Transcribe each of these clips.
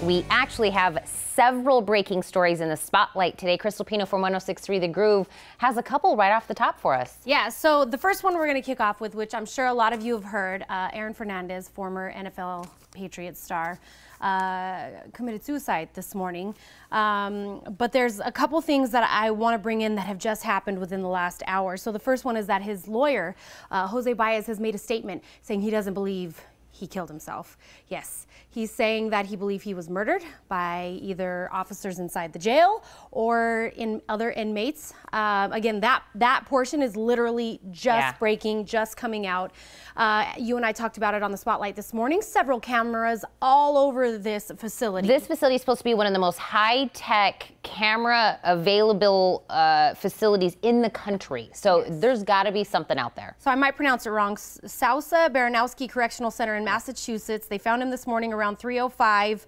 We actually have several breaking stories in the spotlight today. Krystal from 106.3 The Groove has a couple right off the top for us. Yeah, so the first one we're going to kick off with, which I'm sure a lot of you have heard, Aaron Hernandez, former NFL Patriots star, committed suicide this morning. But there's a couple things that I want to bring in that have just happened within the last hour. So the first one is that his lawyer, Jose Baez, has made a statement saying he doesn't believe he killed himself. Yes, he's saying that he believes he was murdered by either officers inside the jail or in other inmates. Again, that portion is literally just breaking, just coming out. You and I talked about it on the Spotlight this morning. Several cameras all over this facility. This facility is supposed to be one of the most high-tech camera available facilities in the country. So there's got to be something out there. So I might pronounce it wrong. Sousa Baranowski Correctional Center in Massachusetts. They found him this morning around 3:05.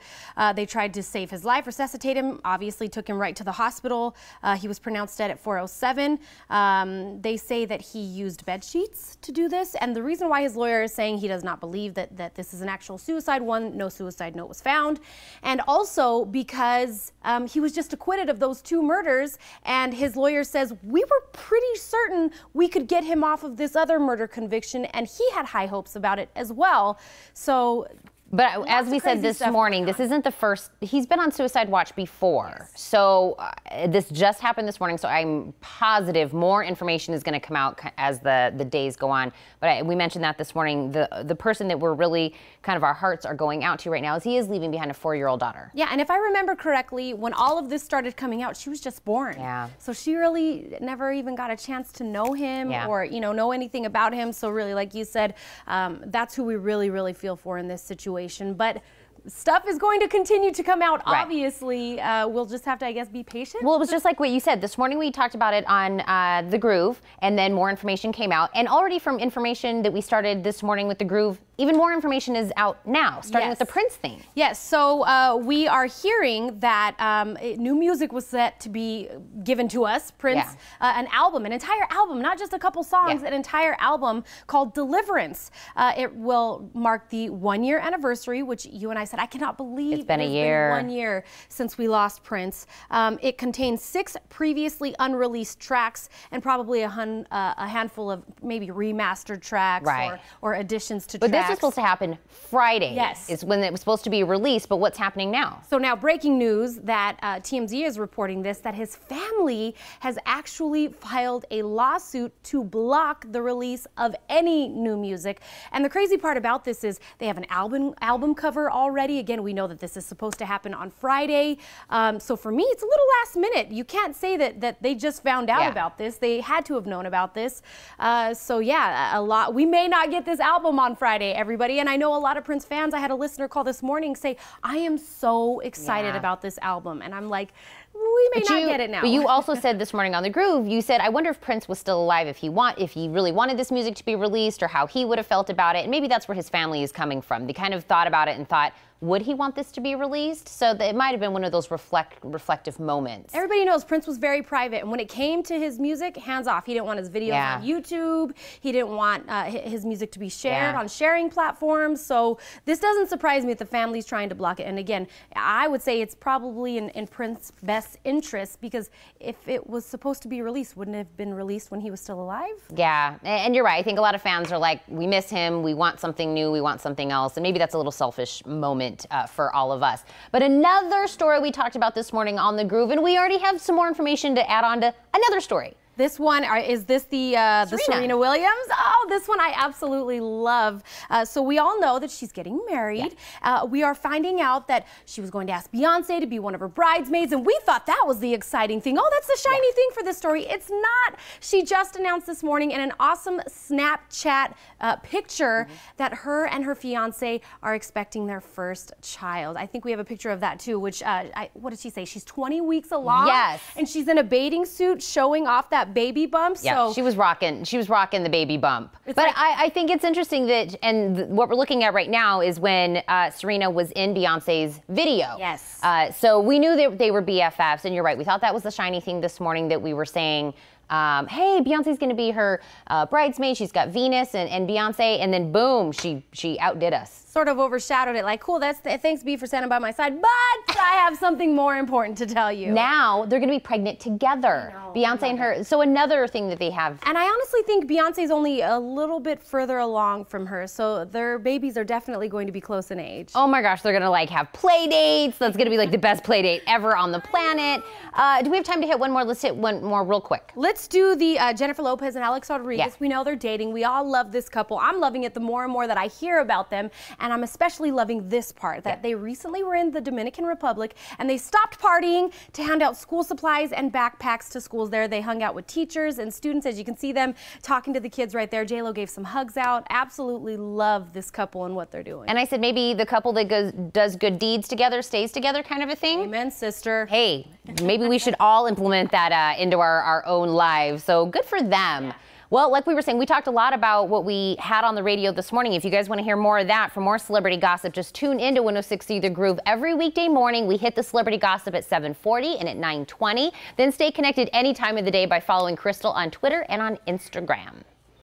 They tried to save his life, resuscitate him, obviously took him right to the hospital. He was pronounced dead at 4:07. They say that he used bed sheets to do this, and the reason why his lawyer is saying he does not believe that this is an actual suicide, one, no suicide note was found, and also because he was just acquitted of those two murders, and his lawyer says we were pretty certain we could get him off of this other murder conviction, and he had high hopes about it as well. So, but as we said this morning, this isn't the first. He's been on suicide watch before. Yes. So this just happened this morning. So I'm positive more information is going to come out as the days go on. But we mentioned that this morning. The person that we're really kind of our hearts are going out to right now is he is leaving behind a 4-year-old daughter. Yeah, and if I remember correctly, when all of this started coming out, she was just born. Yeah. So she really never even got a chance to know him or know anything about him. So really, like you said, that's who we really feel for in this situation. But stuff is going to continue to come out, obviously. We'll just have to, I guess, be patient. Well, it was just like what you said. This morning we talked about it on The Groove, and then more information came out. And already from information that we started this morning with The Groove, even more information is out now, starting with the Prince thing. Yes, so we are hearing that new music was set to be given to us. Prince, an album, an entire album, not just a couple songs, an entire album called Deliverance. It will mark the 1-year anniversary, which you and I said, I cannot believe it's been a year. 1 year since we lost Prince. It contains 6 previously unreleased tracks and probably a handful of maybe remastered tracks or additions to tracks. But this was supposed to happen Friday. Yes. Is when it was supposed to be released, but what's happening now? So now breaking news that TMZ is reporting this, that his family has actually filed a lawsuit to block the release of any new music. And the crazy part about this is they have an album cover already. Again, we know that this is supposed to happen on Friday. So for me, it's a little last minute. You can't say that they just found out about this. They had to have known about this. So yeah, a lot. We may not get this album on Friday, everybody. And I know a lot of Prince fans. I had a listener call this morning say, I am so excited about this album. And I'm like, we may not get it now. But you also said this morning on The Groove, you said, I wonder if Prince was still alive, if he really wanted this music to be released, or how he would have felt about it. And maybe that's where his family is coming from. They kind of thought about it and thought, would he want this to be released? So it might have been one of those reflective moments. Everybody knows Prince was very private, and when it came to his music, hands off. He didn't want his videos on YouTube. He didn't want his music to be shared on sharing platforms. So this doesn't surprise me that the family's trying to block it. And again, I would say it's probably in Prince's best interest, because if it was supposed to be released, wouldn't it have been released when he was still alive? Yeah, and you're right. I think a lot of fans are like, we miss him, we want something new, we want something else, and maybe that's a little selfish moment for all of us. But another story we talked about this morning on The Groove, and we already have some more information to add on to another story. This one, is this the Serena Williams? Oh, this one I absolutely love. So we all know that she's getting married. We are finding out that she was going to ask Beyonce to be one of her bridesmaids, and we thought that was the exciting thing. Oh, that's the shiny thing for this story. It's not. She just announced this morning in an awesome Snapchat picture that her and her fiance are expecting their first child. I think we have a picture of that too, which, what did she say? She's 20 weeks along. Yes. And she's in a bathing suit showing off that baby bump. Yeah, so she was rocking the baby bump. But like, I think it's interesting that, and what we're looking at right now is when Serena was in Beyonce's video. Yes. So we knew that they were BFFs, and you're right. We thought that was the shiny thing this morning that we were saying. hey, Beyonce's going to be her bridesmaid. She's got Venus and Beyonce, and then boom, she outdid us. Sort of overshadowed it, like, cool, thanks B for standing by my side, but I have something more important to tell you. Now they're going to be pregnant together. Beyonce and her. So another thing that they have. And I honestly think Beyonce's only a little bit further along from her, so their babies are definitely going to be close in age. Oh my gosh, they're going to like have play dates. That's going to be like the best play date ever on the planet. Do we have time to hit one more? Let's hit one more real quick. Let's do the Jennifer Lopez and Alex Rodriguez. Yeah. We know they're dating. We all love this couple. I'm loving it the more and more that I hear about them. And I'm especially loving this part, that they recently were in the Dominican Republic and they stopped partying to hand out school supplies and backpacks to schools there. They hung out with teachers and students. As you can see them talking to the kids right there. J-Lo gave some hugs out. Absolutely love this couple and what they're doing. And I said maybe the couple that does good deeds together stays together kind of a thing. Amen, sister. Hey, maybe we should all implement that into our own lives. So good for them. Yeah. Well, like we were saying, we talked a lot about what we had on the radio this morning. If you guys want to hear more of that, for more celebrity gossip, just tune into 106.3 The Groove every weekday morning. We hit the celebrity gossip at 7:40 and at 9:20. Then stay connected any time of the day by following Krystal on Twitter and on Instagram.